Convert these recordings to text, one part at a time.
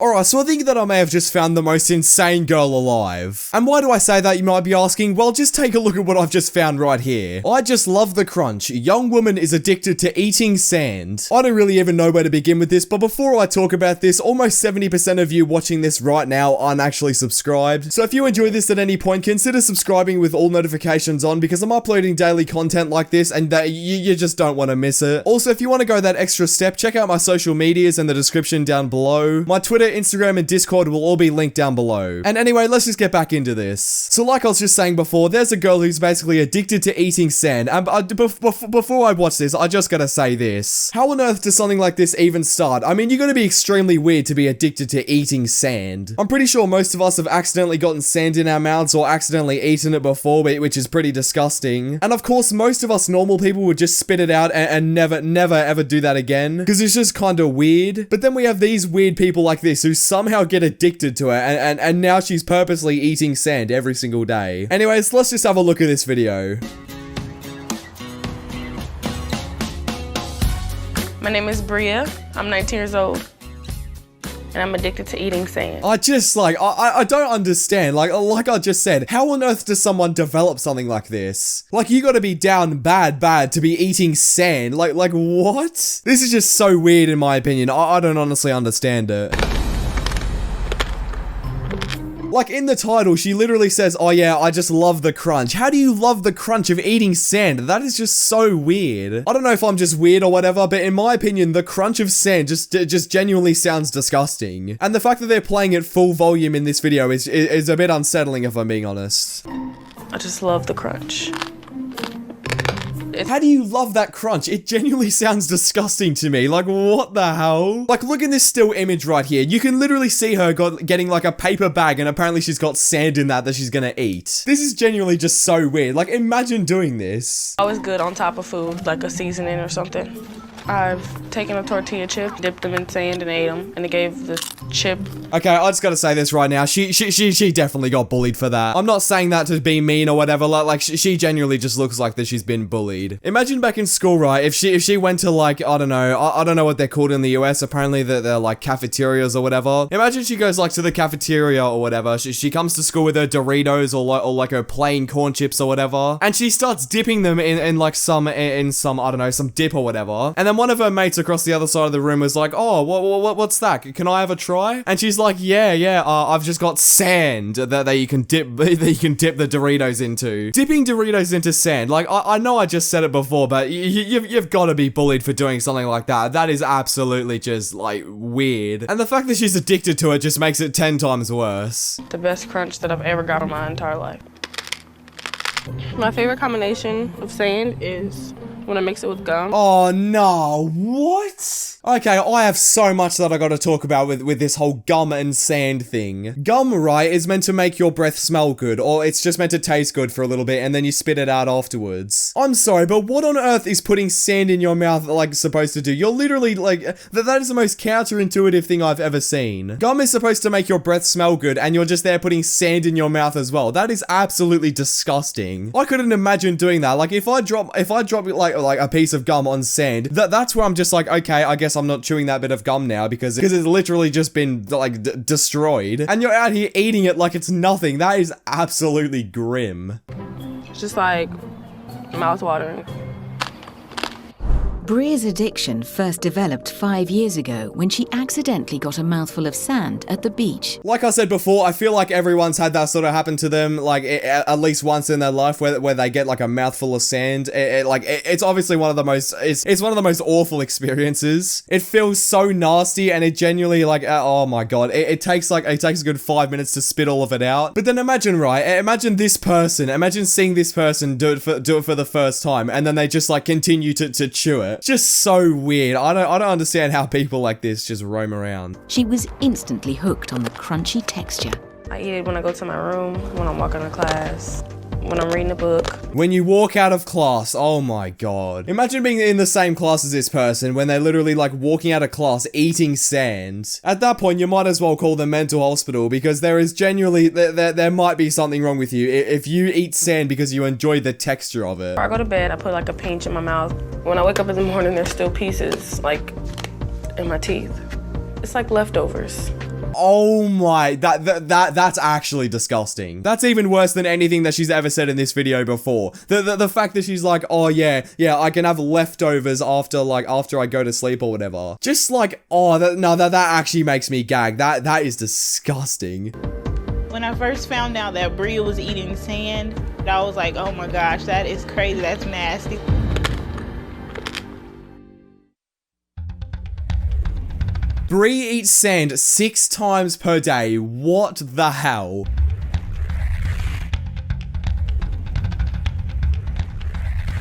Alright, so I think that I may have just found the most insane girl alive. And why do I say that, you might be asking? Well, just take a look at what I've just found right here. I just love the crunch. A young woman is addicted to eating sand. I don't really even know where to begin with this, but before I talk about this, almost 70% of you watching this right now aren't actually subscribed. So if you enjoy this at any point, consider subscribing with all notifications on, because I'm uploading daily content like this and that you just don't want to miss it. Also, if you want to go that extra step, check out my social medias in the description down below. My Twitter, Instagram, and Discord will all be linked down below. And anyway, let's just get back into this. So like I was just saying before, there's a girl who's basically addicted to eating sand. And before I watch this, I just gotta say this. How on earth does something like this even start? I mean, you're gonna be extremely weird to be addicted to eating sand. I'm pretty sure most of us have accidentally gotten sand in our mouths or accidentally eaten it before, which is pretty disgusting. And of course, most of us normal people would just spit it out and never ever do that again, because it's just kind of weird. But then we have these weird people like this who somehow get addicted to it, and now she's purposely eating sand every single day. Anyways, let's just have a look at this video. My name is Bria. I'm 19 years old. And I'm addicted to eating sand. I just, I don't understand. Like I just said, how on earth does someone develop something like this? Like, you gotta be down bad to be eating sand. Like what? This is just so weird in my opinion. I don't honestly understand it. Like, in the title, she literally says, oh yeah, I just love the crunch. How do you love the crunch of eating sand? That is just so weird. I don't know if I'm just weird or whatever, but in my opinion, the crunch of sand just genuinely sounds disgusting. And the fact that they're playing it full volume in this video is a bit unsettling, if I'm being honest. I just love the crunch. How do you love that crunch? It genuinely sounds disgusting to me. Like, what the hell? Like, look at this still image right here. You can literally see her getting like a paper bag, and apparently she's got sand in that she's gonna eat. This is genuinely just so weird. Like, imagine doing this. I was good on top of food, like a seasoning or something. I've taken a tortilla chip, dipped them in sand and ate them, and it gave the chip. Okay, I just gotta say this right now. She definitely got bullied for that. I'm not saying that to be mean or whatever. Like she genuinely just looks like that she's been bullied. Imagine back in school, right? If she went to like, I don't know what they're called in the US. Apparently they're like cafeterias or whatever. Imagine she goes like to the cafeteria or whatever. She comes to school with her Doritos or like her plain corn chips or whatever, and she starts dipping them in like some I don't know, some dip or whatever. And then one of her mates across the other side of the room was like, oh, what's that? Can I have a try? And she's like, yeah, I've just got sand that you can dip the Doritos into. Dipping Doritos into sand. Like, I know I just said it before, but you've got to be bullied for doing something like that. That is absolutely just, like, weird. And the fact that she's addicted to it just makes it 10 times worse. The best crunch that I've ever got in my entire life. My favorite combination of sand is when I mix it with gum. Oh no, what? Okay, I have so much that I gotta talk about with this whole gum and sand thing. Gum, right, is meant to make your breath smell good, or it's just meant to taste good for a little bit and then you spit it out afterwards. I'm sorry, but what on earth is putting sand in your mouth like supposed to do? You're literally like, that is the most counterintuitive thing I've ever seen. Gum is supposed to make your breath smell good and you're just there putting sand in your mouth as well. That is absolutely disgusting. I couldn't imagine doing that. Like, if I drop like a piece of gum on sand, that's where I'm just like, okay, I guess I'm not chewing that bit of gum now because it's literally just been like destroyed, and you're out here eating it like it's nothing. That is absolutely grim. It's just like mouth-watering. Bria's addiction first developed 5 years ago when she accidentally got a mouthful of sand at the beach. Like I said before, I feel like everyone's had that sort of happen to them, like at least once in their life, where they get like a mouthful of sand. It's obviously one of the most, it's one of the most awful experiences. It feels so nasty, and it genuinely like, oh my god, it takes a good 5 minutes to spit all of it out. But then imagine, right? Imagine seeing this person do it for the first time, and then they just like continue to chew it. Just so weird. I don't understand how people like this just roam around. She was instantly hooked on the crunchy texture. I eat it when I go to my room, when I'm walking to class, when I'm reading a book. When you walk out of class, oh my god. Imagine being in the same class as this person when they're literally like walking out of class eating sand. At that point, you might as well call the mental hospital, because there is genuinely, there might be something wrong with you if you eat sand because you enjoy the texture of it. Before I go to bed, I put like a pinch in my mouth. When I wake up in the morning, there's still pieces like in my teeth. It's like leftovers. Oh my, that's actually disgusting. That's even worse than anything that she's ever said in this video before. The fact that she's like, oh yeah, I can have leftovers after I go to sleep or whatever. Just like, oh, that actually makes me gag. That is disgusting. When I first found out that Bria was eating sand, I was like, oh my gosh, that is crazy, that's nasty. Bria eats sand 6 times per day. What the hell?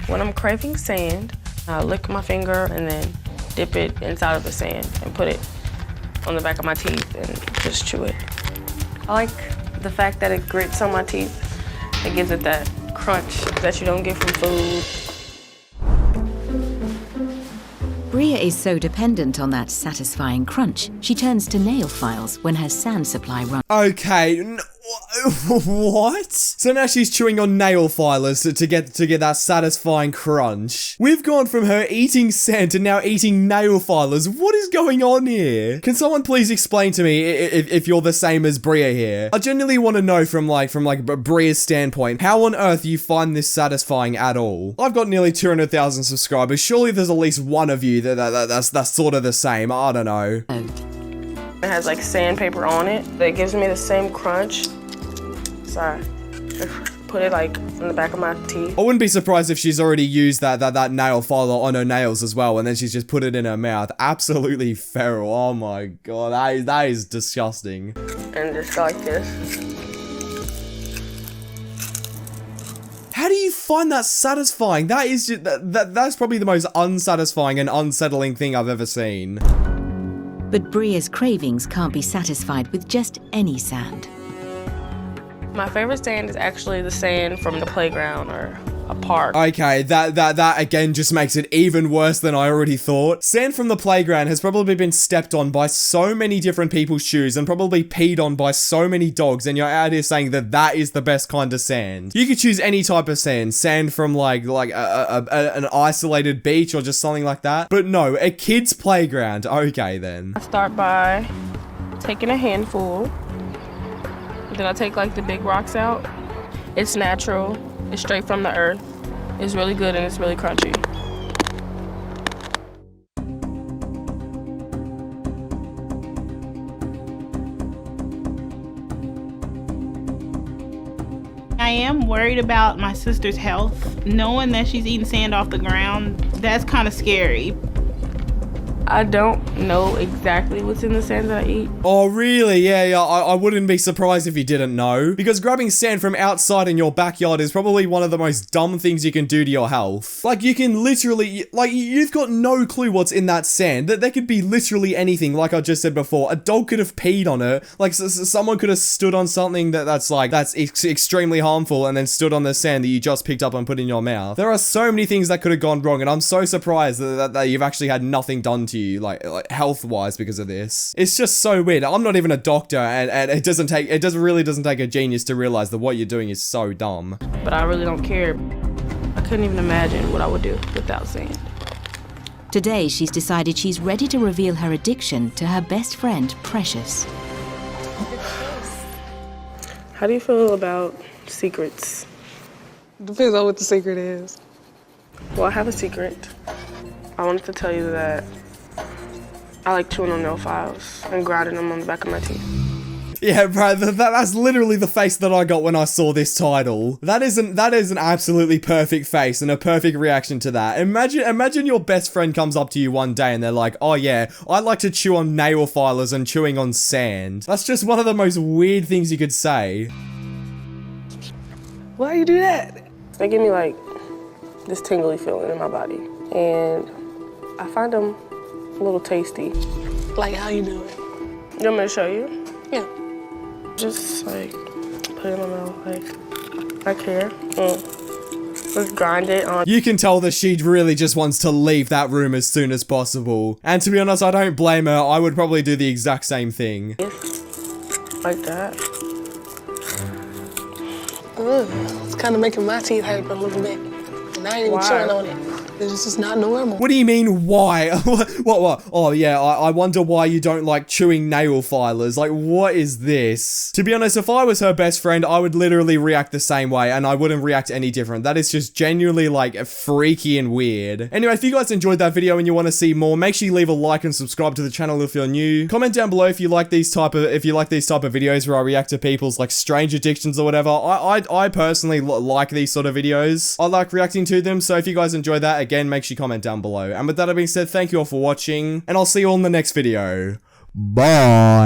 When I'm craving sand, I lick my finger and then dip it inside of the sand and put it on the back of my teeth and just chew it. I like the fact that it grits on my teeth. It gives it that crunch that you don't get from food. Bria is so dependent on that satisfying crunch, she turns to nail files when her sand supply runs. Okay, what? So now she's chewing on nail filers to get that satisfying crunch. We've gone from her eating sand to now eating nail filers. What is going on here? Can someone please explain to me if you're the same as Bria here? I genuinely want to know from Bria's standpoint, how on earth you find this satisfying at all? I've got nearly 200,000 subscribers. Surely there's at least one of you that's sort of the same. I don't know. It has like sandpaper on it that gives me the same crunch. So I put it like in the back of my teeth. I wouldn't be surprised if she's already used that nail filer on her nails as well, and then she's just put it in her mouth. Absolutely feral. Oh my god, that is disgusting. And just go like this. How do you find that satisfying? That is just, that's probably the most unsatisfying and unsettling thing I've ever seen. But Bria's cravings can't be satisfied with just any sand. My favorite sand is actually the sand from the playground or a park. Okay, that again just makes it even worse than I already thought. Sand from the playground has probably been stepped on by so many different people's shoes and probably peed on by so many dogs, and you're out here saying that is the best kind of sand. You could choose any type of sand from like an isolated beach or just something like that. But no, a kid's playground. Okay then. I start by taking a handful. Then I take like the big rocks out. It's natural. It's straight from the earth. It's really good and it's really crunchy. I am worried about my sister's health. Knowing that she's eating sand off the ground, that's kind of scary. I don't know exactly what's in the sand that I eat. Oh, really? Yeah, I wouldn't be surprised if you didn't know. Because grabbing sand from outside in your backyard is probably one of the most dumb things you can do to your health. Like, you can literally, like, you've got no clue what's in that sand. There could be literally anything, like I just said before. A dog could have peed on it. Like, someone could have stood on something that's extremely harmful and then stood on the sand that you just picked up and put in your mouth. There are so many things that could have gone wrong, and I'm so surprised that you've actually had nothing done to you, like health-wise, because of this. It's just so weird. I'm not even a doctor, and it really doesn't take a genius to realize that what you're doing is so dumb. But I really don't care. I couldn't even imagine what I would do without sand. Today, she's decided she's ready to reveal her addiction to her best friend, Precious. How do you feel about secrets? Depends on what the secret is. Well, I have a secret. I wanted to tell you that I like chewing on nail files and grinding them on the back of my teeth. Yeah, bro, that's literally the face that I got when I saw this title. That is an absolutely perfect face and a perfect reaction to that. Imagine your best friend comes up to you one day and they're like, oh yeah, I like to chew on nail filers and chewing on sand. That's just one of the most weird things you could say. Why you do that? They give me like this tingly feeling in my body, and I find them a little tasty. Like how you do it? You want me to show you? Yeah. Just like put it in my mouth, like here. Just grind it on. You can tell that she really just wants to leave that room as soon as possible. And to be honest, I don't blame her. I would probably do the exact same thing. Like that. Ugh, it's kind of making my teeth hurt a little bit. And I ain't even chewing on it. This is not normal. What do you mean, why? What? Oh, yeah, I wonder why you don't like chewing nail filers. Like, what is this? To be honest, if I was her best friend, I would literally react the same way, and I wouldn't react any different. That is just genuinely, like, freaky and weird. Anyway, if you guys enjoyed that video and you want to see more, make sure you leave a like and subscribe to the channel if you're new. Comment down below if you like these type of videos where I react to people's, like, strange addictions or whatever. I personally like these sort of videos. I like reacting to them, so if you guys enjoy that, again, make sure you comment down below. And with that being said, thank you all for watching, and I'll see you all in the next video. Bye.